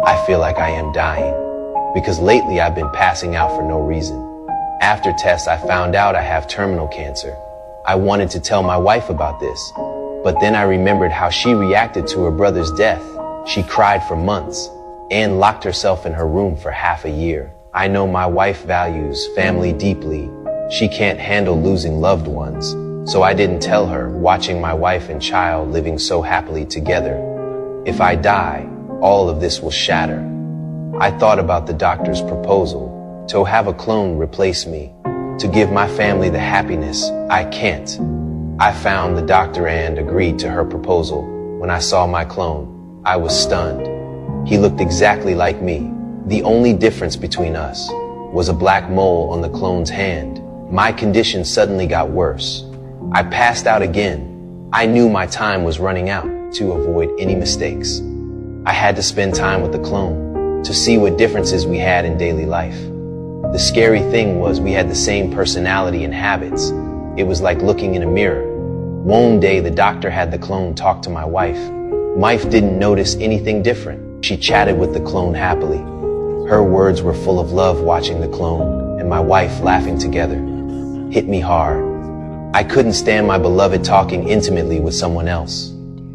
I feel like I am dying, because lately I've been passing out for no reason. After tests, I found out I have terminal cancer. I wanted to tell my wife about this, but then I remembered how she reacted to her brother's death. She cried for months and locked herself in her room for half a year. I know my wife values family deeply. She can't handle losing loved ones, so I didn't tell her, watching my wife and child living so happily together. If I die, all of this will shatter. I thought about the doctor's proposal to have a clone replace me, to give my family the happiness I can't. I found the doctor and agreed to her proposal. When I saw my clone, I was stunned. He looked exactly like me. The only difference between us was a black mole on the clone's hand. My condition suddenly got worse. I passed out again. I knew my time was running out. To avoid any mistakes, I had to spend time with the clone to see what differences we had in daily life. The scary thing was we had the same personality and habits. It was like looking in a mirror. One day the doctor had the clone talk to my wife. Wife didn't notice anything different. She chatted with the clone happily. Her words were full of love. Watching the clone and my wife laughing together hit me hard. I couldn't stand my beloved talking intimately with someone else.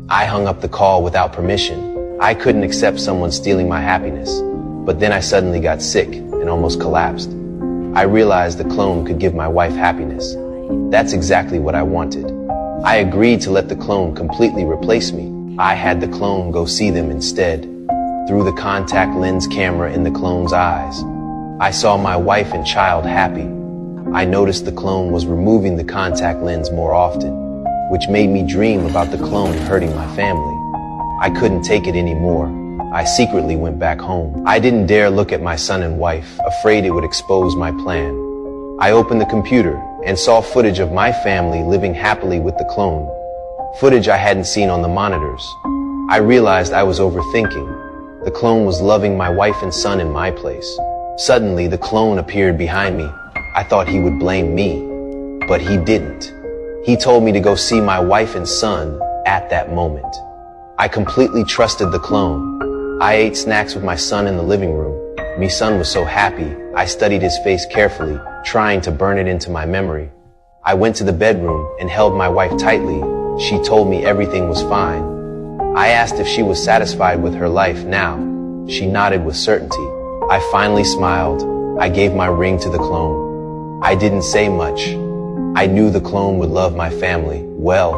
I hung up the call without permission. I couldn't accept someone stealing my happiness. But then I suddenly got sick and almost collapsed. I realized the clone could give my wife happiness. That's exactly what I wanted. I agreed to let the clone completely replace me. I had the clone go see them instead. Through the contact lens camera in the clone's eyes, I saw my wife and child happy. I noticed the clone was removing the contact lens more often, which made me dream about the clone hurting my family. I couldn't take it anymore. I secretly went back home. I didn't dare look at my son and wife, afraid it would expose my plan. I opened the computer and saw footage of my family living happily with the clone, footage I hadn't seen on the monitors. I realized I was overthinking. The clone was loving my wife and son in my place. Suddenly, the clone appeared behind me. I thought he would blame me, but he didn't. He told me to go see my wife and son at that moment. I completely trusted the clone. I ate snacks with my son in the living room. My son was so happy. I studied his face carefully, trying to burn it into my memory. I went to the bedroom and held my wife tightly. She told me everything was fine. I asked if she was satisfied with her life now. She nodded with certainty. I finally smiled. I gave my ring to the clone. I didn't say much. I knew the clone would love my family well.